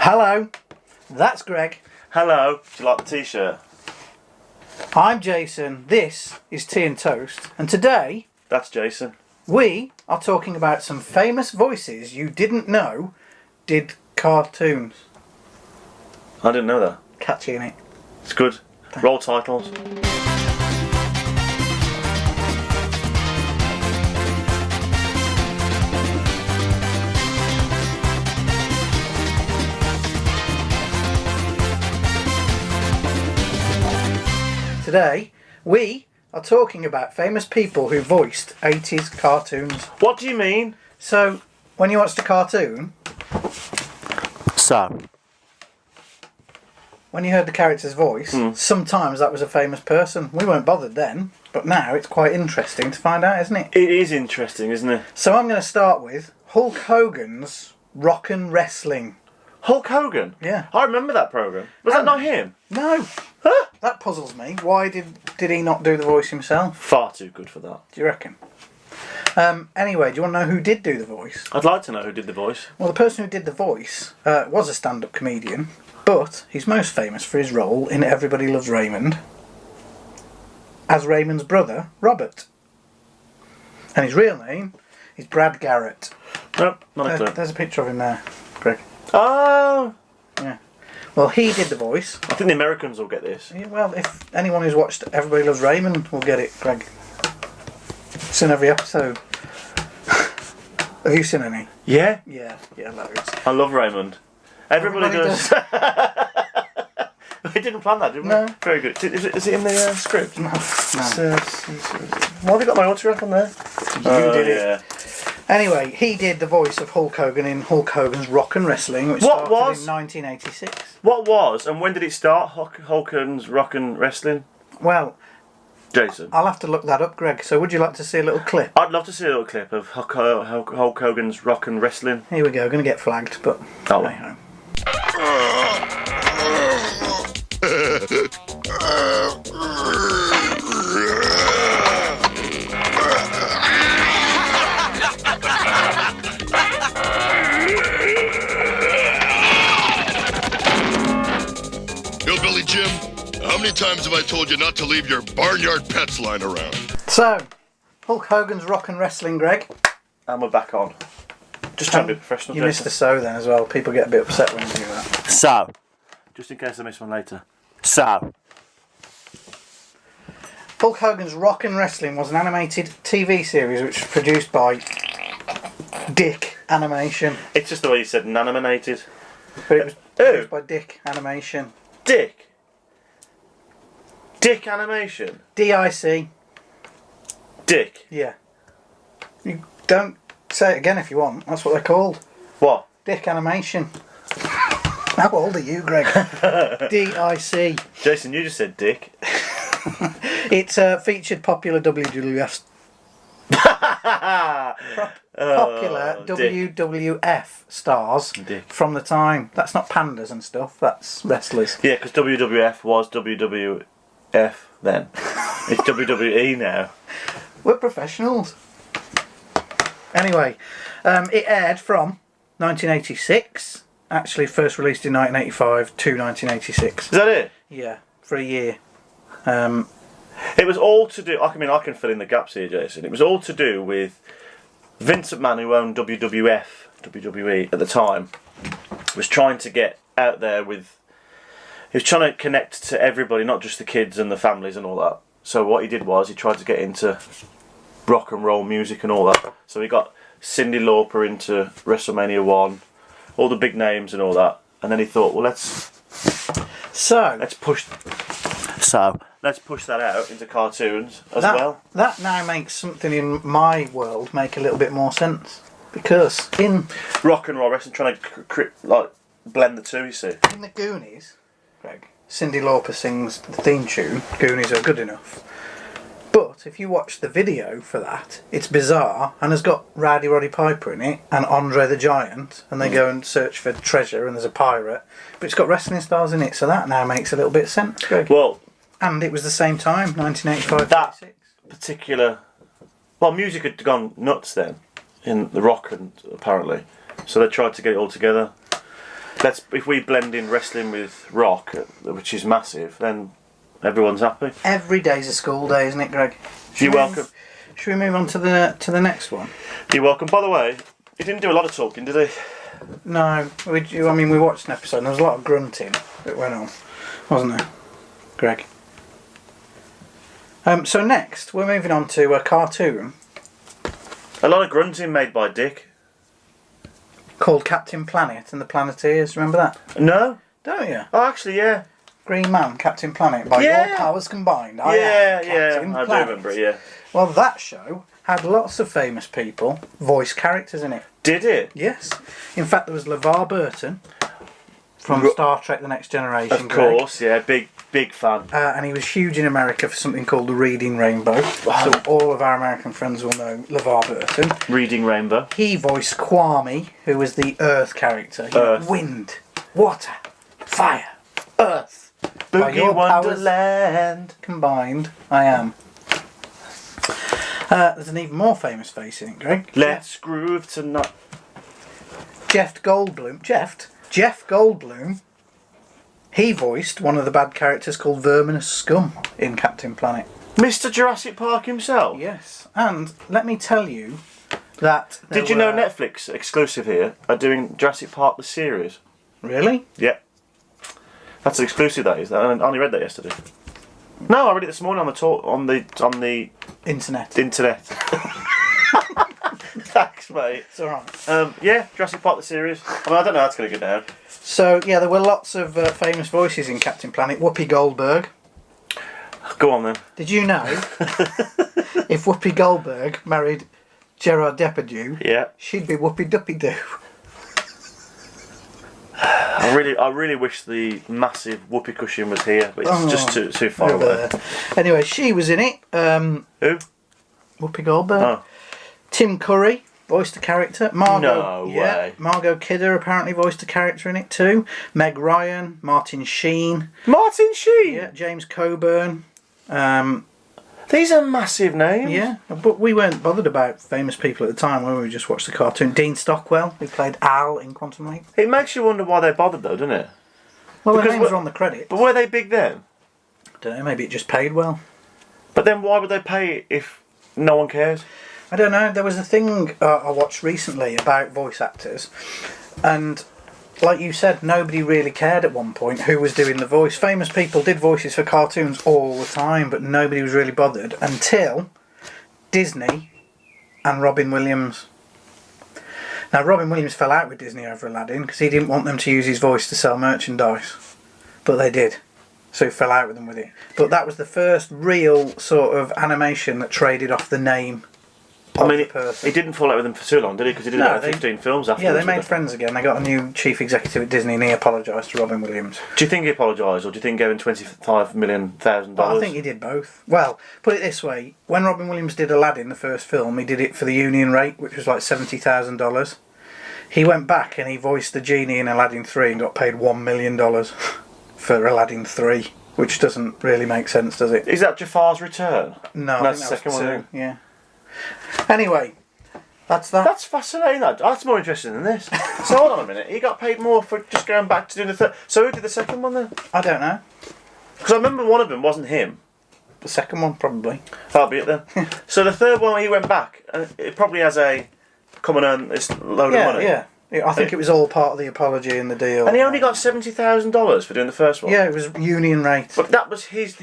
Hello, that's Greg. Hello, do you like the t-shirt? I'm Jason. This is Tea and Toast, and today That's Jason. we are talking about some famous voices you didn't know did cartoons. I didn't know that. Catchy, innit? It's good. Roll titles. Today we are talking about famous people who voiced 80s cartoons. What do you mean? So, when you watched a cartoon, when you heard the character's voice, sometimes that was a famous person. We weren't bothered then, but now it's quite interesting to find out, isn't it? It is interesting, isn't it? So I'm going to start with Hulk Hogan's Rock and Wrestling. Hulk Hogan? Yeah. I remember that programme. Was that not him? No. Huh? That puzzles me. Why did he not do the voice himself? Far too good for that. Do you reckon? Anyway, do you want to know who did do the voice? I'd like to know who did the voice. Well, the person who did the voice was a stand-up comedian, but he's most famous for his role in Everybody Loves Raymond as Raymond's brother, Robert. And his real name is Brad Garrett. Nope, not a clue. There's a picture of him there, Greg. Oh! Yeah. Well, he did the voice. I think the Americans will get this. Yeah, well, if anyone who's watched Everybody Loves Raymond will get it, Greg. Seen every episode. Have you seen any? Yeah? Yeah, loads. I love Raymond. Everybody does. We didn't plan that, did we? No. Very good. Is it in the script? No. Why have you got my autograph on there? You did it. Yeah. Anyway, he did the voice of Hulk Hogan in Hulk Hogan's Rock and Wrestling, which started in 1986. What was and when did it start? Hulk Hogan's Rock and Wrestling? Well, Jason. I'll have to look that up, Greg. So would you like to see a little clip? I'd love to see a little clip of Hulk Hogan's Rock and Wrestling. Here we go. Going to get flagged, but Oh. hey ho. Hillbilly Jim, how many times have I told you not to leave your barnyard pets lying around? So, Hulk Hogan's Rock and Wrestling, Greg. And we're back on. Just trying to be professional. You missed the so then as well. People get a bit upset when you do that. So. Just in case I miss one later. So. Hulk Hogan's Rock and Wrestling was an animated TV series which was produced by Dick Animation. It's just the way you said nanominated. But it was produced by Dick Animation. Dick Animation. DIC. Dick. Yeah. You don't say it again if you want. That's what they're called. What? Dick Animation. How old are you, Greg? DIC. Jason, you just said dick. It featured popular WWF Dick. WWF stars Dick. from the time. That's not pandas and stuff. That's wrestlers. Yeah, because WWF was WWF then. It's WWE now. We're professionals. Anyway, it aired from 1986. Actually, first released in 1985 to 1986. Is that it? Yeah, for a year. It was all to do. I can fill in the gaps here, Jason. It was all to do with Vince McMahon, who owned WWE at the time, was trying to get out there with. He was trying to connect to everybody, not just the kids and the families and all that. So what he did was he tried to get into rock and roll music and all that. So he got Cyndi Lauper into WrestleMania 1, all the big names and all that. And then he thought, well, let's push that out into cartoons as well. That now makes something in my world make a little bit more sense. Because in Rock and roll wrestling, trying to blend the two, you see. in the Goonies, Greg, Cyndi Lauper sings the theme tune. Goonies are good enough. But if you watch the video for that, it's bizarre and has got Rowdy Roddy Piper in it and Andre the Giant, and they go and search for treasure and there's a pirate. But it's got wrestling stars in it, so that now makes a little bit of sense, Greg. Well, and it was the same time, 1985. that particular... Well, music had gone nuts then in the rock, and apparently. So they tried to get it all together. If we blend in wrestling with rock, which is massive, then everyone's happy. Every day's a school day, isn't it, Greg? You're welcome. Should we move on to the next one? You're welcome. By the way, he didn't do a lot of talking, did he? No, we watched an episode and there was a lot of grunting that went on, wasn't there, Greg? So next, we're moving on to a cartoon A lot of grunting made by Dick. called Captain Planet and the Planeteers. Remember that? No? Don't you? Oh, actually, yeah. Green Man, Captain Planet. By Yeah. your powers combined, I am Yeah, Captain I do Planet. remember it, yeah. Well, that show had lots of famous people, voice characters in it. Did it? Yes. In fact, there was LeVar Burton from Star Trek The Next Generation. Of course, yeah. Big fan. And he was huge in America for something called the Reading Rainbow. So all of our American friends will know LeVar Burton. Reading Rainbow. He voiced Kwame, who was the Earth character. Earth. Wind, water, fire, earth. By Boogie your powers Wonderland. combined, I am. There's an even more famous face in it, Greg. Let's groove tonight. Jeff Goldblum. He voiced one of the bad characters called Verminous Scum in Captain Planet. Mr. Jurassic Park himself. Yes, and let me tell you that. Did you know Netflix, exclusive here, are doing Jurassic Park the series? Really? Yeah. That's an exclusive, that is. I only read that yesterday. No, I read it this morning on the Internet. Thanks, mate. It's alright. Yeah, Jurassic Park the series. I mean, I don't know how it's going to go down. So, yeah, there were lots of famous voices in Captain Planet. Whoopi Goldberg. Go on then. Did you know if Whoopi Goldberg married Gerard Depardieu, Yeah. she'd be Whoopi Duppy Doo? I really wish the massive whoopee cushion was here, but it's just too far Over away. there. Anyway, she was in it. Who? Whoopi Goldberg. Oh. Tim Curry voiced a character. No way. Margot Kidder apparently voiced a character in it too. Meg Ryan, Martin Sheen, Martin Sheen. yeah, James Coburn. These are massive names. Yeah, but we weren't bothered about famous people at the time when we just watched the cartoon. Dean Stockwell, who played Al in Quantum Leap. It makes you wonder why they bothered, though, doesn't it? Well, Because their names are on the credits. But were they big then? Don't know, maybe it just paid well. But then why would they pay if no one cares? I don't know. There was a thing I watched recently about voice actors, and like you said, nobody really cared at one point who was doing the voice. Famous people did voices for cartoons all the time, but nobody was really bothered until Disney and Robin Williams. Now, Robin Williams fell out with Disney over Aladdin because he didn't want them to use his voice to sell merchandise, but they did. So he fell out with them with it. But that was the first real sort of animation that traded off the name. I mean, the person. he didn't fall out with them for too long, did he? Because he did about 15 films afterwards. Yeah, they made friends again. They got a new chief executive at Disney and he apologised to Robin Williams. Do you think he apologised or do you think he gave him $25 million? Well, I think he did both. Well, put it this way. When Robin Williams did Aladdin, the first film, he did it for the union rate, which was like $70,000. He went back and he voiced the genie in Aladdin 3 and got paid $1 million for Aladdin 3, which doesn't really make sense, does it? Is that Jafar's Return? No, That's I the think second that was one, two. Yeah. Anyway, that's that. That's fascinating. That's more interesting than this. So hold on a minute. He got paid more for just going back to doing the third. So who did the second one then? I don't know. Because I remember one of them wasn't him. The second one, probably. That'll be it then. So the third one, he went back, and it probably has a come and earn this load of money. Yeah. I think it was all part of the apology and the deal. And he only got $70,000 for doing the first one. Yeah, it was union rate. But that was his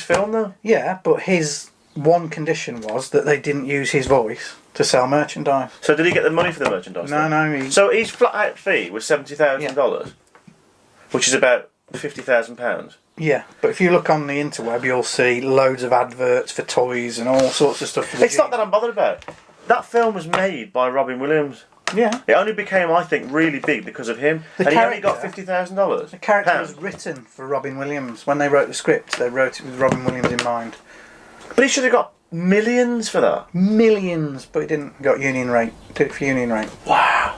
film though. Yeah, but his one condition was that they didn't use his voice to sell merchandise. So did he get the money for the merchandise? No, then? no. So his flat out fee was $70,000, which is about £50,000. Yeah, but if you look on the interweb, you'll see loads of adverts for toys and all sorts of stuff. It's not that I'm bothered about. That film was made by Robin Williams. Yeah. It only became, I think, really big because of him. The and he only got character- $50,000. The character was written for Robin Williams. When they wrote the script, they wrote it with Robin Williams in mind. But he should have got millions for that. Millions, but he didn't. Got union rate. Did it for union rate. Wow.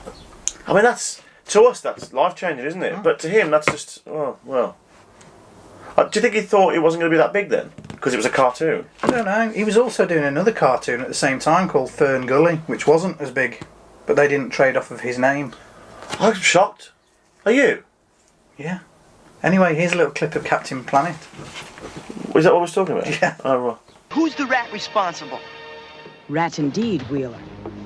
I mean, to us, that's life-changing, isn't it? But to him, that's just, oh, well. Do you think he thought it wasn't going to be that big then? Because it was a cartoon? I don't know. He was also doing another cartoon at the same time called Fern Gully, which wasn't as big, but they didn't trade off of his name. I'm shocked. Are you? Yeah. Anyway, here's a little clip of Captain Planet. Is that what I was talking about? Yeah. Oh, right. Who's the rat responsible? Rat indeed, Wheeler.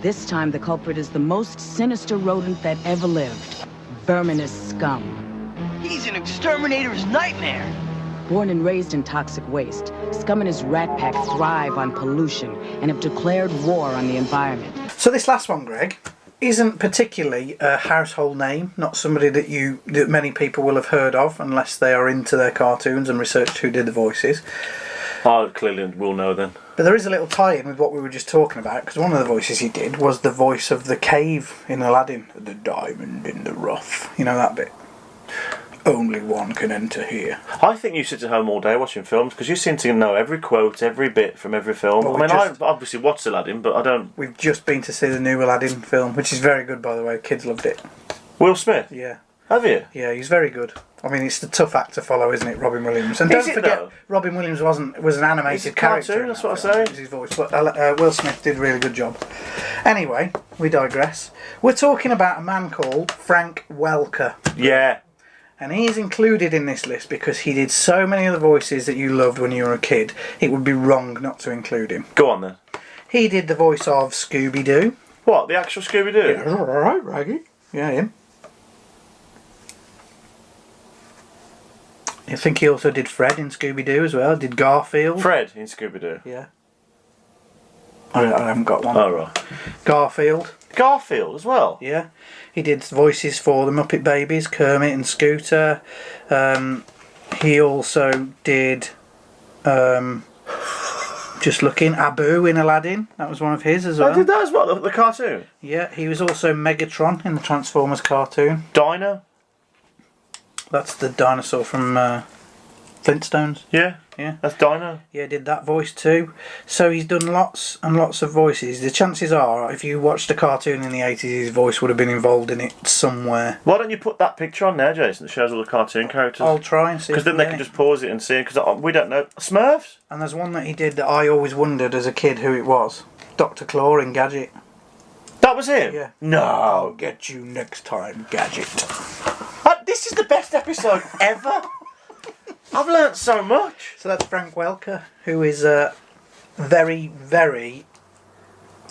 This time the culprit is the most sinister rodent that ever lived. Verminous scum. He's an exterminator's nightmare. Born and raised in toxic waste, Scum and his rat pack thrive on pollution and have declared war on the environment. So this last one, Greg, isn't particularly a household name, not somebody that many people will have heard of unless they are into their cartoons and researched who did the voices. I clearly will know then. But there is a little tie-in with what we were just talking about, because one of the voices he did was the voice of the cave in Aladdin. The diamond in the rough. You know that bit? Only one can enter here. I think you sit at home all day watching films because you seem to know every quote, every bit from every film. Well, I obviously watched Aladdin, but I don't... We've just been to see the new Aladdin film, which is very good, by the way. Kids loved it. Will Smith? Yeah. Have you? Yeah, he's very good. I mean, it's the tough act to follow, isn't it, Robin Williams? And Is don't it, forget, though? Robin Williams was an animated He's a character. cartoon, in that's that what I film. say. It was his voice. But Will Smith did a really good job. Anyway, we digress. We're talking about a man called Frank Welker. Yeah. And he's included in this list because he did so many of the voices that you loved when you were a kid, it would be wrong not to include him. Go on then. He did the voice of Scooby-Doo. What, the actual Scooby-Doo? Yeah, alright, Raggy. Yeah, him. I think he also did Fred in Scooby-Doo as well. Did Garfield. Fred in Scooby-Doo? Yeah. I haven't got one. Oh, right. Garfield. Garfield as well? Yeah. He did voices for the Muppet Babies, Kermit and Scooter. He also did, just looking, Abu in Aladdin. That was one of his as well. I did that as well, the cartoon? Yeah, he was also Megatron in the Transformers cartoon. Dino? That's the dinosaur from Flintstones. Yeah. Yeah. That's Dino. Yeah, did that voice too. So he's done lots and lots of voices. The chances are, if you watched a cartoon in the 80s, his voice would have been involved in it somewhere. Why don't you put that picture on there, Jason, that shows all the cartoon characters? I'll try and see. Because then they can just pause it and see it, because we don't know. Smurfs? And there's one that he did that I always wondered as a kid who it was. Dr. Claw in Gadget. That was him? Yeah. No. I'll get you next time, Gadget. This is the best episode ever. I've learnt so much. So that's Frank Welker, who is very, very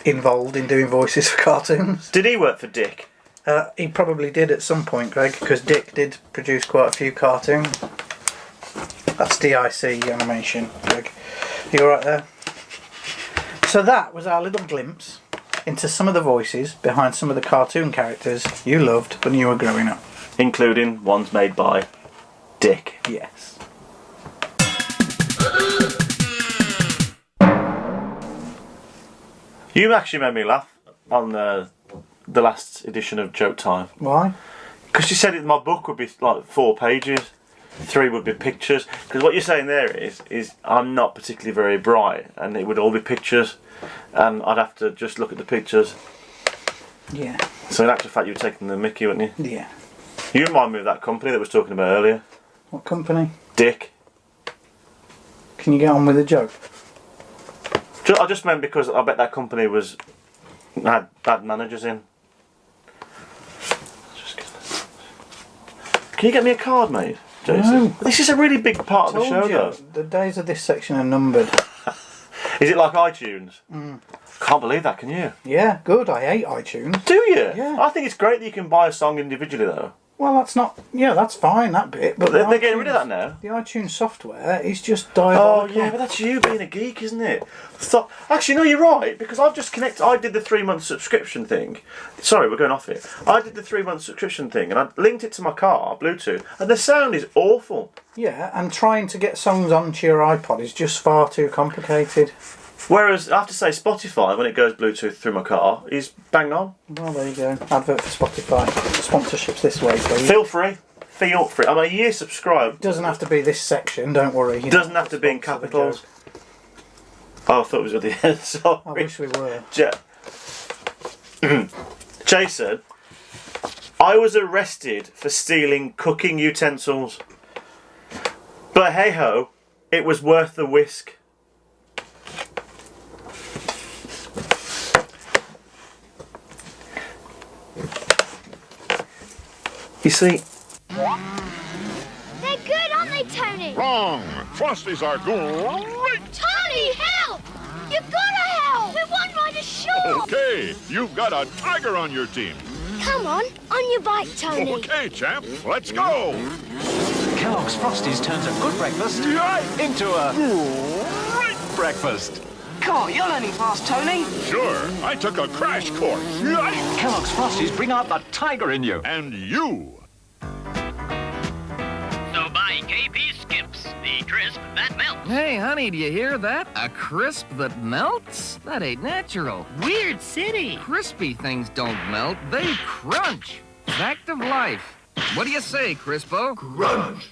involved in doing voices for cartoons. Did he work for Dick? He probably did at some point, Greg, because Dick did produce quite a few cartoons. That's DIC animation, Greg. You alright there? So that was our little glimpse into some of the voices behind some of the cartoon characters you loved when you were growing up. Including ones made by Dick. Yes. You actually made me laugh on the last edition of Joke Time. Why? Because you said my book would be like 4 pages, 3 would be pictures. Because what you're saying there is I'm not particularly very bright, and it would all be pictures, and I'd have to just look at the pictures. Yeah. So in actual fact, you were taking the mickey, wouldn't you? Yeah. You remind me of that company that was talking about earlier. What company? Dick. Can you get on with the joke? I just meant because I bet that company had bad managers in. Can you get me a card made, Jason? No. This is a really big part of the show, Told you, though. the days of this section are numbered. Is it like iTunes? Can't believe that, can you? Yeah, good. I hate iTunes. Do you? Yeah. I think it's great that you can buy a song individually, though. Well, that's not... Yeah, that's fine, that bit. But They're getting rid of that now. The iTunes software is just Oh, diabolical. yeah, but that's you being a geek, isn't it? Actually, no, you're right, because I've just connected... I did the 3-month subscription thing. Sorry, we're going off here. I did the 3-month subscription thing, and I linked it to my car, Bluetooth, and the sound is awful. Yeah, and trying to get songs onto your iPod is just far too complicated. Whereas, I have to say, Spotify, when it goes Bluetooth through my car, is bang on. Well, there you go. Advert for Spotify. Sponsorships this way, please. Feel free. Feel free. I'm a year subscribed. Doesn't have to be this section, don't worry. It doesn't have to be in capitals. Oh, I thought it was at the end. Sorry. I wish we were. Jason, I was arrested for stealing cooking utensils. But hey ho, it was worth the whisk. You see, They're good, aren't they, Tony? Wrong. Frosties are great. Tony, help! You've gotta help! We're one rider short! Okay, you've got a tiger on your team. Come on your bike, Tony. Okay, champ, let's go. Kellogg's Frosties turns a good breakfast into a great breakfast. Come on, you're learning fast, Tony. Sure, I took a crash course. Kellogg's Frosties bring out the tiger in you. And you. So buy KP Skips, the crisp that melts. Hey, honey, do you hear that? A crisp that melts? That ain't natural. Weird city. Crispy things don't melt, they crunch. Fact of life. What do you say, Crispo? Crunch.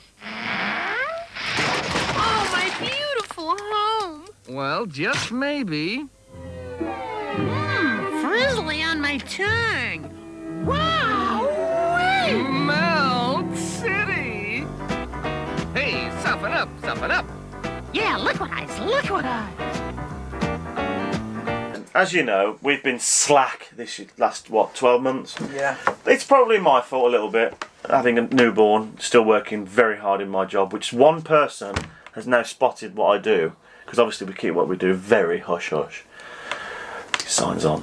Oh, my beautiful home. Well, just maybe. Frizzly on my tongue. Wow! Melt City! Hey, soften up, soften up. Yeah, liquidize, liquidize. As you know, we've been slack this last, 12 months? Yeah. It's probably my fault a little bit, having a newborn, still working very hard in my job, which one person has now spotted what I do, because obviously we keep what we do very hush-hush. Signs on.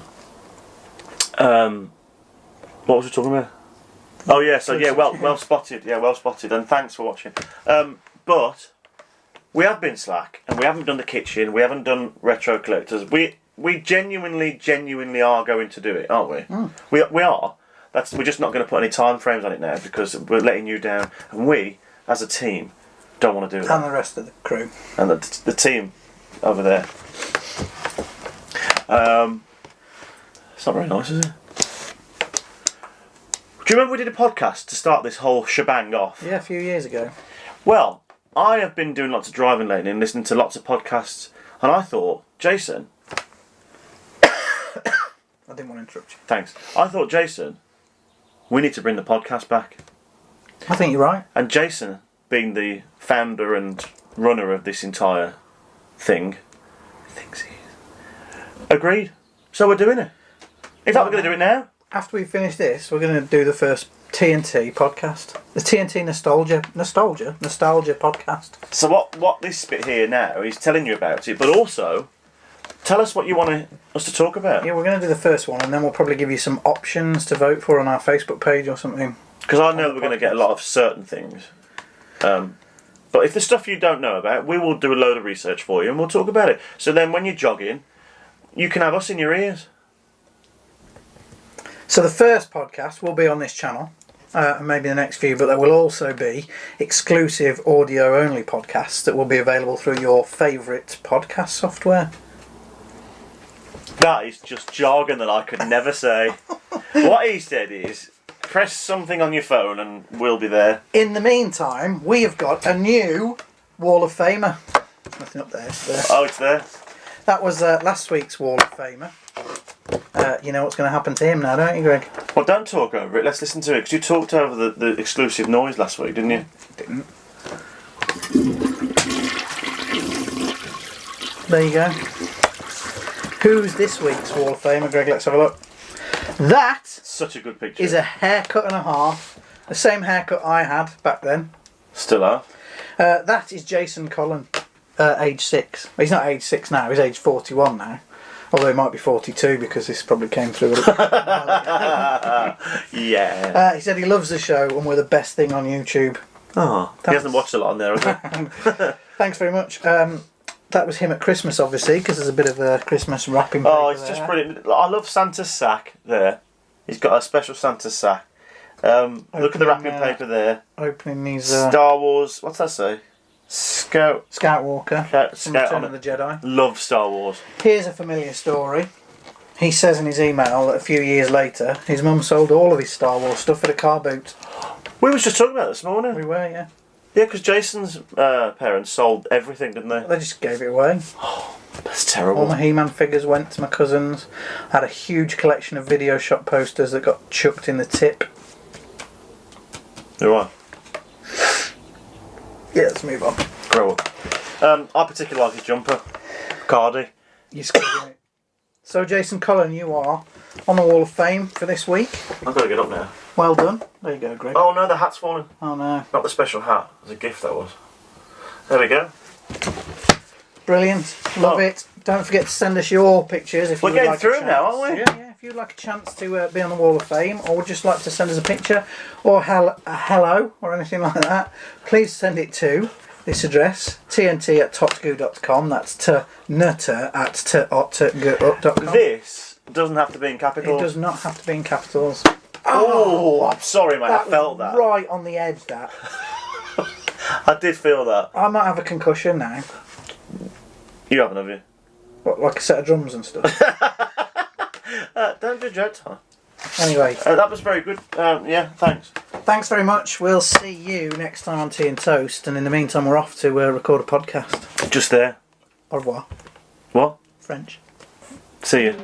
What was we talking about? Oh yeah, so yeah, well spotted. Yeah, well spotted, and thanks for watching. But we have been slack, and we haven't done the kitchen, we haven't done retro collectors. We genuinely are going to do it, aren't we? Mm. We are. We're just not going to put any time frames on it now because we're letting you down, and we, as a team, don't want to do that. And the rest of the crew. And the team over there. It's not very nice, is it? Do you remember we did a podcast to start this whole shebang off? Yeah, a few years ago. Well, I have been doing lots of driving lately and listening to lots of podcasts, and I thought, Jason... I didn't want to interrupt you. Thanks. I thought, Jason, we need to bring the podcast back. I think you're right. And Jason, being the founder and runner of this entire thing, thinks he is. Agreed. So we're doing it. In fact, we're going to do it now. After we finish this, we're going to do the first TNT podcast. The TNT Nostalgia podcast. So what this bit here now is telling you about it, but also tell us what you want us to talk about. Yeah, we're going to do the first one, and then we'll probably give you some options to vote for on our Facebook page or something. Because I know we're going to get a lot of certain things. But if there's stuff you don't know about, we will do a load of research for you and we'll talk about it. So then when you're jogging, you can have us in your ears. So the first podcast will be on this channel, and maybe the next few, but there will also be exclusive audio-only podcasts that will be available through your favourite podcast software. That is just jargon that I could never say. What he said is, press something on your phone and we'll be there. In the meantime, we have got a new Wall of Famer. Nothing up there. It's there. Oh, it's there. That was last week's Wall of Famer. You know what's going to happen to him now, don't you, Greg? Well, don't talk over it. Let's listen to it. Because you talked over the exclusive noise last week, didn't you? Didn't. There you go. Who's this week's Wall of Famer, Greg? Let's have a look. That Such a good picture. is a haircut and a half. The same haircut I had back then. Still are. That is Jason Cullen, age 6. He's not age 6 now, he's age 41 now. Although he might be 42 because this probably came through. Yeah. He said he loves the show and we're the best thing on YouTube. Oh, he hasn't watched a lot on there, has he? Thanks very much. That was him at Christmas, obviously, because there's a bit of a Christmas wrapping. Oh, it's just brilliant. I love Santa's sack there. He's got a special Santa's sack. Look at the wrapping paper there. Opening these... Star Wars, what's that say? Scout Walker. Scout Return on of the it. Jedi. Love Star Wars. Here's a familiar story. He says in his email that a few years later, his mum sold all of his Star Wars stuff at a car boot. We was just talking about it this morning. We were, yeah. Yeah, because Jason's parents sold everything, didn't they? They just gave it away. Oh, that's terrible. All my He-Man figures went to my cousins. I had a huge collection of video shop posters that got chucked in the tip. You're right. Yeah, let's move on. Grow up. I particularly like his jumper. Cardi. You're scaring it. So, Jason Cullen, you are on the Wall of Fame for this week. I've got to get up now. Well done. There you go, Greg. Oh no, the hat's fallen. Oh no. Not the special hat. It was a gift, that was. There we go. Brilliant. Love it. Don't forget to send us your pictures if We're you would getting like through a them now, chance. aren't we? Yeah, if you'd like a chance to be on the Wall of Fame, or would just like to send us a picture or a hello or anything like that, please send it to this address, tnt@totgoo.com. That's tnutter@totgoo.com. This doesn't have to be in capitals. It does not have to be in capitals. Oh, I'm sorry, mate. I felt that. Right on the edge, that. I did feel that. I might have a concussion now. You haven't, have you? What, like a set of drums and stuff? Don't judge your time. Anyway. That was very good. Yeah, thanks. Thanks very much. We'll see you next time on Tea and Toast. And in the meantime, we're off to record a podcast. Just there. Au revoir. What? French. See you.